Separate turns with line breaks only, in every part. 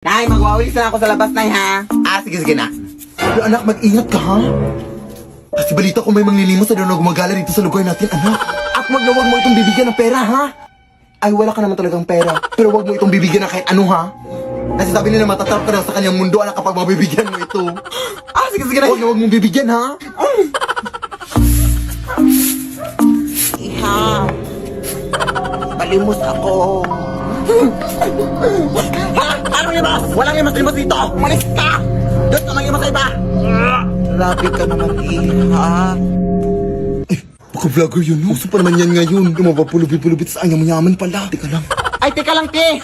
Nay, magwawalis na ako sa labas, Nay, ha? Sige na.
Pero anak, mag-ingat ka, ha? Kasi balita ko may manglilimos na doon na gumagala dito sa lugar natin, anak. At wag mo itong bibigyan ng pera, ha? Ay, wala ka naman talagang pera. Pero wag mo itong bibigyan ng kahit ano, ha? Kasi sabi nila matatarap ka na sa kanyang mundo, anak, kapag mabibigyan mo ito.
Sige na.
Wag mong bibigyan, ha?
Iha, balimos ako. Ha? Anong limas? Walang limas dito. Umalis ka! Doon ka mangimas sa iba. Grabe ka naman, Iha.
Baka vlogger yun, no? Uso pa naman yan ngayon. Yung mapapulubit-pulubit sa anyang-mayaman pala. Teka lang.
Ay, teka lang, te.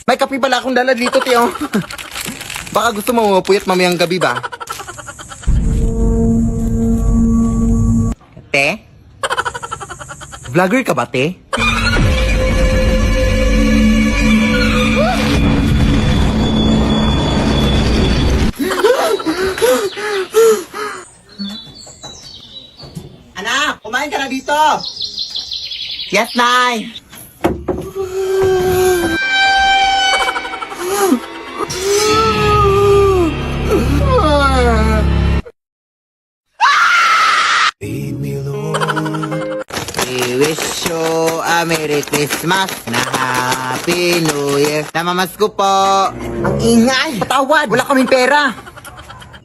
May kape pala akong dala dito, te, oh. Baka gusto mo mapuyat mamayang gabi ba? Te? Vlogger ka ba, te? Anak, kumain ka na dito. Yes, Nay. We wish you a Merry Christmas na Happy New Year. Namamas ko po. Ang ingay. Patawad. Wala kaming pera.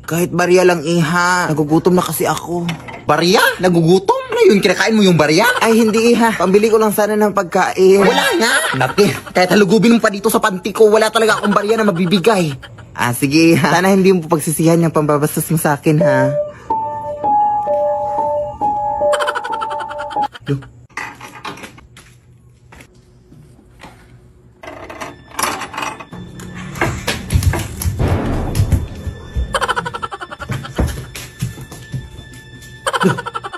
Kahit barya lang, Iha. Nagugutom na kasi ako. Barya? Nagugutom? Ano yun? Kinakain mo yung barya? Ay, hindi, Iha. Pambili ko lang sana ng pagkain. Wala nga. Nati. Kahit halugubin mo pa dito sa panty ko, wala talaga akong barya na mabibigay. Sige, Iha. Sana hindi mo pagsisihan yung pambabastos mo sa akin, ha?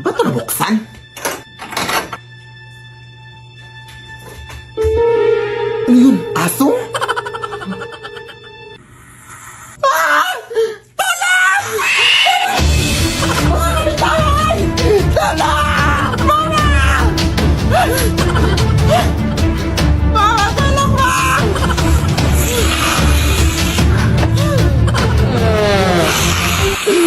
Ba't ito nabuksan? Ano yun? Aso? Talang! Talang! Mama! Mama, talang ba?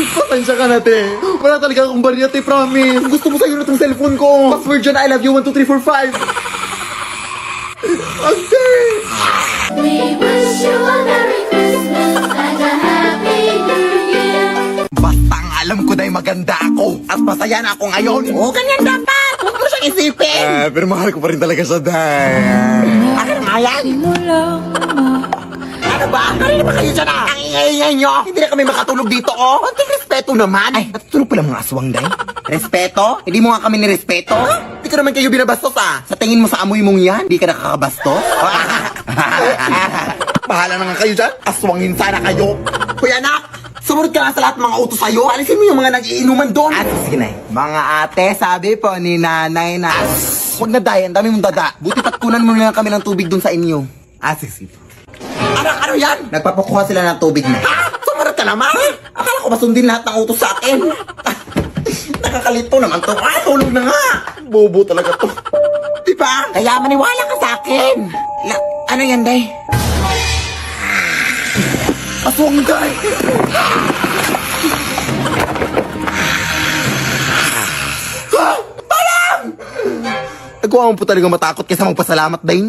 Pasensya ka na, te. Wala talaga akong barya, te, promise. Gusto mo sa'yo na itong cellphone ko. Password dyan, I love you, 1, 2, 3, 4, 5. Ante!
We wish you a Merry Christmas and a Happy New Year.
Basta ang alam ko dahil maganda ako at masaya na ako ngayon. Oo, ganyan dapat. Huwag mo siyang isipin.
Pero mahal ko pa rin talaga siya, day.
Ano nga yan? Ano ba? Kanina ba kayo dyan, Ang ingay-ingay nyo. Hindi na kami makatulog dito, oh. Konting respeto naman. Ay, natutulog pala mga aswang, day. Respeto? Hindi mo nga kami nirespeto? Hindi ka naman kayo binabastos, Sa tingin mo sa amoy mong yan, di ka nakakabastos? Bahala na nga kayo dyan. Aswangin sana kayo. Kuya anak, sumunod ka nga sa lahat ng mga utos sa'yo. Alisin mo yung mga nag-iinuman doon. Sige na. Mga ate, sabi po ni nanay na... Huwag na, day. Ang dami mong dada. Buti patkunan mo na lang kami ng tubig doon sa inyo. Sige. Ano yan? Nagpapakuha sila ng tubig na. Sumunod ka naman. Akala ko masundin lahat ng utos sa akin. Nakakalito naman to. Tulog na nga.
Bobo talaga to.
Diba? Kaya maniwala ka sa akin. Ano yan, day? Aswang, day. Talang!
Nagawa mo po talaga matakot kaysa magpasalamat, day.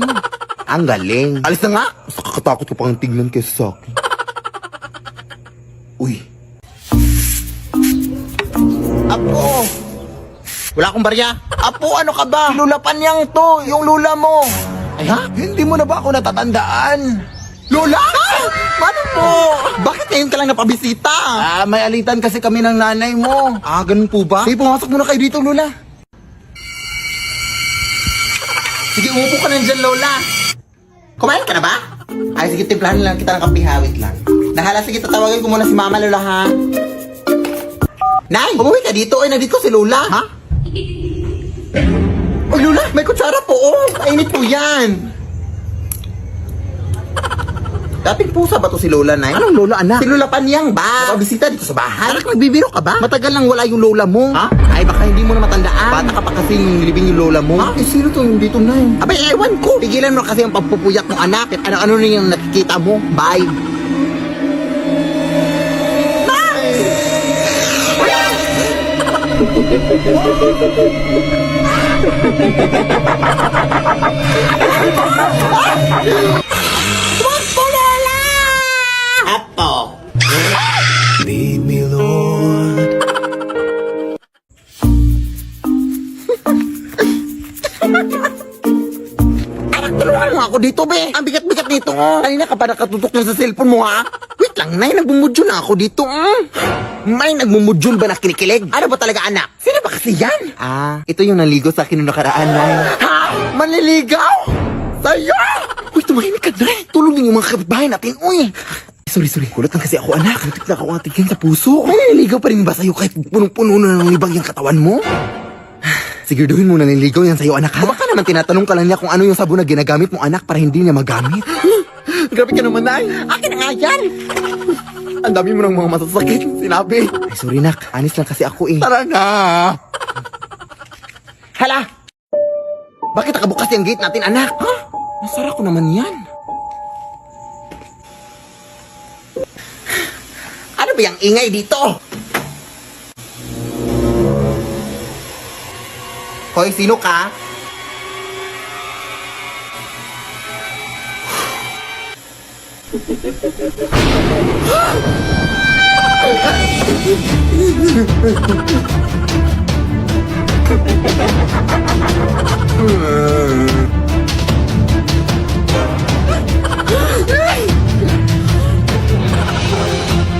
Ang galing.
Alis na nga. Mas nakakatakot ka pang tignan kaysa sa akin. Uy.
Apo! Wala akong barya. Apo, ano ka ba? Lulapan yang to, yung lula mo. Ay ha? Hindi mo na ba ako natatandaan? Lola? Ano po? Bakit ngayon ka lang napabisita? May alitan kasi kami ng nanay mo. Ganun po ba? Sige, pumasok muna kayo dito, Lola. Sige, umupo ka na dyan, Lola. Kumain ka na ba? Ay, sige, timplahan lang kita ng kapihawit lang. Nahala, sige, tatawagin ko muna si Mama, Lola, ha? Nay, umuwi ka dito. Ay, nandito si Lola. Ha? Oh, Lola, may kutsara po. Oh, mainit po yan. Dating pusa ba to si Lola, Nay?
Anong lola, anak?
Si Lola Panyang ba?
Napabisita dito sa bahay?
Anak, nagbibiro ka ba?
Matagal nang wala yung lola mo.
Ha?
Ay, baka hindi mo na matandaan.
Bata ka pa kasi yung nilibing yung Lola mo.
Ha? Eh, sino to yung dito, Nay?
Abay, ewan ko. Pigilan mo kasi ang pagpupuyak ng anak. Ano na yung nakikita mo? Bye. Apo.
Lead me, Lord.
Tulungan mo ako dito, be. Ang bigat-bigat nito. Kanina ka pa nakatutok na sa cellphone mo, ha? Wait lang, Nay. Nagbumudyo na ako dito. May nagmumudyon ba na kinikilig? Ano ba talaga, anak? Sino ba kasi yan? Ah, ito yung naligo sa akin nung nakaraan, Nay. Ha? Manliligaw? Sa'yo?
Uy, tumahimik ka, Nay. Tulong din yung mga kapitbahay natin, uy. Sorry. Kulat lang kasi ako, anak. Natik na ako atigyan sa puso.
May naliligaw pa rin ba sa'yo kahit punong-puno na ng libang yung katawan mo?
Siguraduhin mo na nililigaw yan sa'yo, anak, ha?
O baka naman tinatanong ka lang niya kung ano yung sabon na ginagamit mo, anak, para hindi niya magamit.
Grabe ka naman, Nay.
Akin na nga yan!
Ang dami mo ng mga masasakit sinabi.
Ay, sorry, nak. Anis lang kasi ako, eh.
Tara na.
Hala! Bakit nakabukas yung gate natin, anak? Ha? Nasara ko naman yan. Ano ba yung ingay dito? Hoy, sino ka?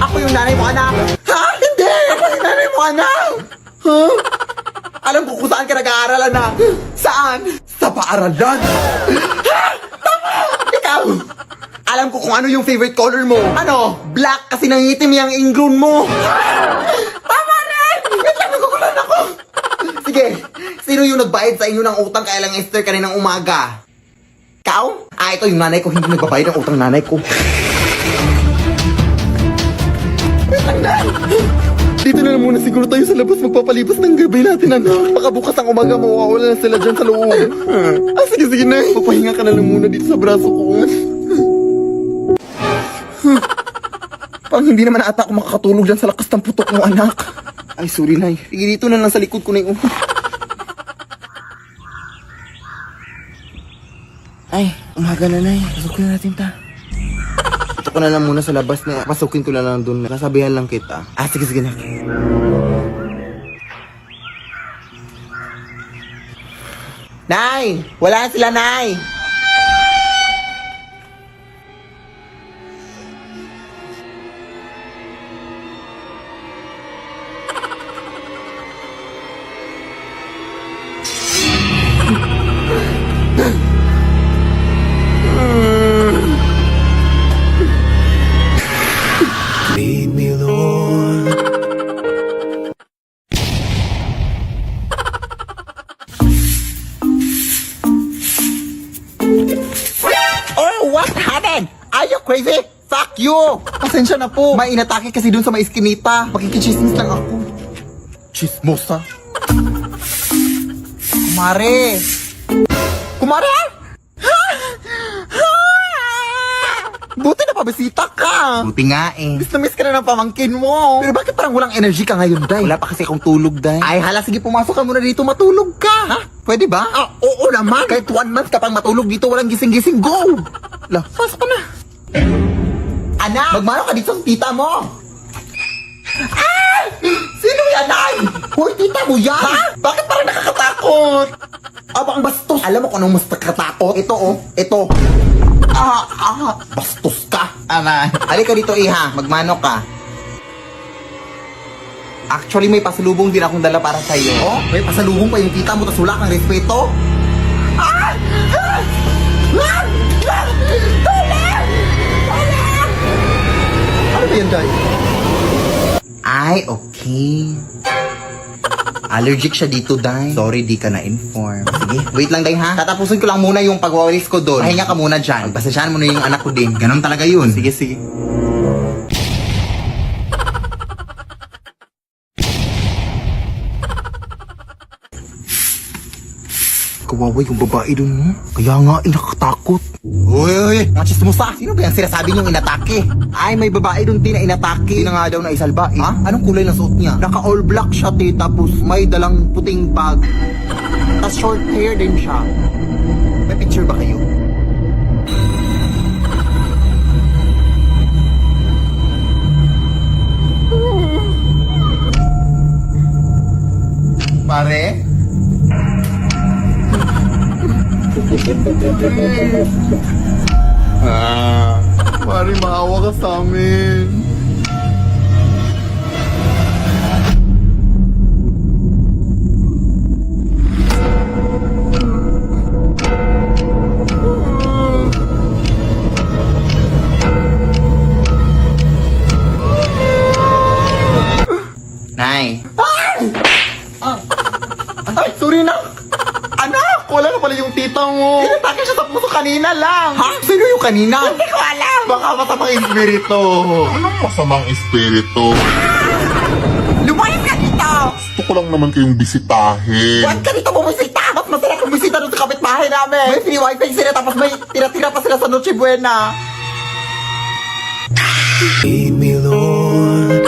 Ako yung nanay mo, anak. Ha? Hindi! Ako yung nanay mo, anak. Ha? Alam ko kung saan ka nag-aaral, anak. Saan?
Sa paaralan.
Ikaw! Alam ko kung ano yung favorite color mo. Ano? Black kasi nangitim yung ingrown mo. Tama rin! Wait lang, nagugulan ako. Sige, sino yung nagbayad sa inyo ng utang kaya lang Esther kaninang umaga? Ikaw? Ah, ito yung nanay ko, hindi nagbabayad ng utang nanay ko. Wait lang, Nay.
Dito na lang muna siguro tayo sa labas magpapalipas ng gabi natin, anak. Baka bukas ang umaga mawawala na sila dyan sa loob. Sige, Nay. Papahinga ka na lang muna dito sa braso ko.
Pang hindi naman ata ako makakatulog dyan sa lakas ng putok mo, anak.
Ay, sorry, Nay.
Sige, dito na lang sa likod ko na yung... Ay, umaga na, Nay. Pasukin na natin ta. Ito ko na lang muna sa labas na pasukin ko na lang dun. Nasabihan lang kita. Ah, sige na. Nay! Wala sila, Nay!
Lead me, Lord.
Oh, what happened? Are you crazy? Fuck you!
Pasensya na po.
May inatake kasi dun sa may iskinita.
Makikichismis lang ako. Chismosa.
Kumare! Kumare! Buti na pabisita ka!
Buti nga eh.
Miss na miss ka na ng pamangkin mo. Pero bakit parang walang energy ka ngayon, Day?
Wala pa kasi akong tulog, Day.
Ay, hala, sige, pumasok ka muna dito, matulog ka. Ha? Pwede ba? Ah, oo naman. Kahit 1 month ka pang matulog dito, walang gising-gising, go! La, pasok ka na. Anak, magmano ka dito sa tita mo. Ah! Sino yan, Nay? Hoy, tita mo yan? Ha? Bakit parang nakakatakot? Abang bastos. Alam mo kung anong mas nakakatakot? Ito, oh. Ito. Bastos ka. Ama. Halika dito, iha. Magmano ka. Actually, may pasalubong din akong dala para sa'yo. Oh, may pasalubong pa yung tita mo, tas wala kang respeto.
Ano ba yan, Day?
Ay, okay. Allergic siya dito, Day. Sorry, di ka na-inform. Sige, wait lang, Day, ha? Tatapusin ko lang muna yung pagwawalis ko doon. Pahinga ka muna dyan. Pasensyahan mo na yung anak ko din. Ganon talaga yun. Sige, sige.
Kawawa yung babae dun, no? Kaya nga, nakakatakot.
Uy, mga chismosa. Sino ba yung sinasabi niyong inatake? Ay, may babae doon din na inatake. Hindi na nga daw na isalba, eh. Ha? Anong kulay ng suot niya? Naka-all black siya, te. Tapos may dalang puting bag. Tapos short hair din siya. May picture ba kayo? Pare?
Pare, maawa ka sa amin.
Nay.
Ay, sorry na. Anak, wala na pala yung tita mo.
Inatake siya sa puso kanina lang. Ha? Sino yung kanina? Hindi ko alam.
Baka masamang espiritu.
Anong masamang espiritu?
Lumayas ka dito!
Gusto ko lang naman kayong bisitahin.
Huwag ka dito bumisita! Mas masarap bumisita doon sa kapitbahay namin! May free wifi sila tapos may tira-tira pa sila sa Noche Buena!
Lead me, Lord.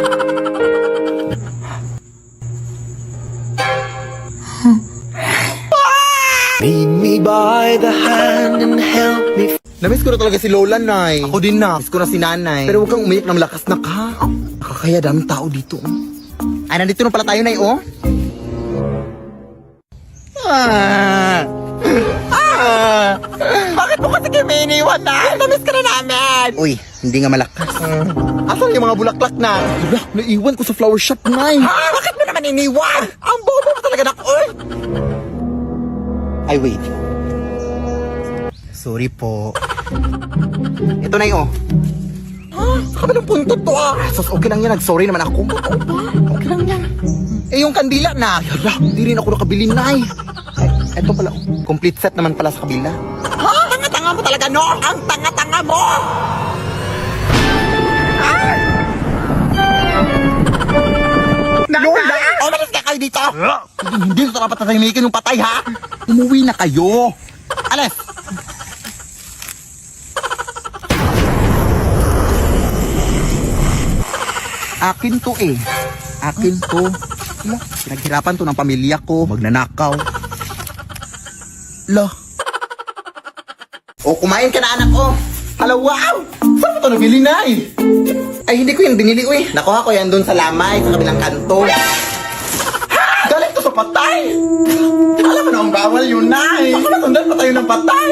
Lead me by the hand and help me.
Namiss ko na talaga si Lola, Nay. Ako din na. Namiss ko na si Nanay.
Pero huwag kang umiyak ng lakas na ka. Nakakaya daming tao dito.
Ay, nandito na pala tayo, Nay, oh. Bakit mo kasi kayo may iniwan, Nay? Namiss ka na namin! Uy, hindi nga malakas. Asan yung mga bulaklak na?
Hala, naiwan ko sa flower shop, Nay.
Ha? Bakit mo naman iniwan? Ang bobo mo talaga na, uy! Ay, wait. Sorry po. Ito na yun, oh. Kabilang punto to, ah. Sus, okay lang yan. Nag-sorry naman ako. Okay lang yan. Eh, yung kandila na.
Hala, hindi rin ako nakabili, Nay.
Ay, eto pala, oh. Complete set naman pala sa kabila. Ha? Tanga-tanga mo talaga, no? Ang tanga-tanga mo! Lola! Umalis ka kayo dito! Hindi na dapat tatahimikin yung patay, ha? Umuwi na kayo! Alis! Akin to eh. Akin to. Ala, pinaghirapan to ng pamilya ko. Magnanakaw. La. O, kumain ka na, anak ko. Hala, wow! Saan mo ito nabili, Nay? Ay, hindi ko yan binili, uy. Nakuha ko yan doon sa lamay, sa kabilang kanto. Ha! Galing to sa patay! Alam mo na, ang bawal yun, Nay. Baka masundan pa tayo ng patay.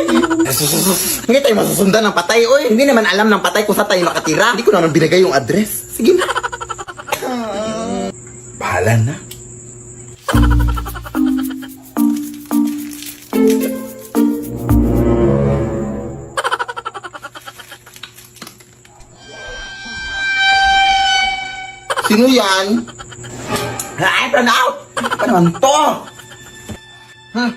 Hindi tayo masusundan ng patay, uy. Hindi naman alam ng patay kung saan tayo nakatira. Hindi ko naman binigay yung address. Sige na. Bahala na. Sino yan? Ay, Pranaw! Ano naman to? Hmm.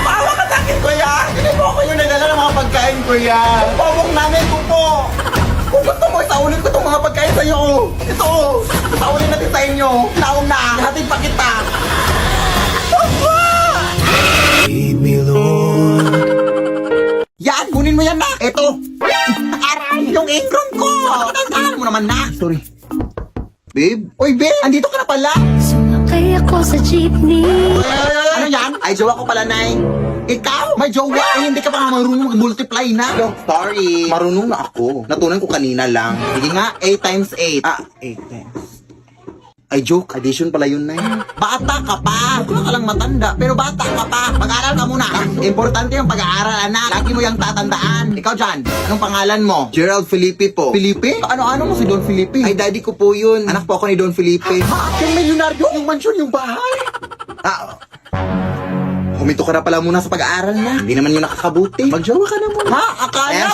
Maawa ka sa akin, kuya! Hindi po ako yung nagdala ng mga pagkain, kuya! Pabok namin po po! Kung gusto mo, isaulin ko itong mga pagkain sa'yo. Ito, isaulin natin sa inyo. Naong na, hatid pa kita.
Lead me, Lord.
Yan, kunin mo yan na. Ito. Aray, yung apron ko. Tandaan mo naman na. Sorry. Babe? Uy, babe, andito ka na pala.
Sumakay ako sa jeepney.
Ano yan? Ay, jowa ko pala, Nay. Ikaw? May jowa? Ay, hindi ka pa nga marunong mag-multiply na. No, sorry. Marunong na ako. Natunan ko kanina lang. Sige nga, 8 times 8. Ah, 8 times.
Ay, joke. Addition pala yun, Nay.
Bata ka pa. Mukha ka lang matanda, pero bata ka pa. Pag-aaral ka muna. Importante yung pag-aaral, anak. Lagi mo yung tatandaan. Ikaw dyan, anong pangalan mo?
Gerald Felipe po.
Felipe? Ano-ano mo si Don Felipe?
Ay, daddy ko po yun.
Anak po ako ni Don Felipe.
Yung milyonaryo, yung mansyon, yung bahay. Huminto ka na pala muna sa pag-aaral na. Hindi naman yun nakakabuti. Magjowa ka na muna.
Ha? Akala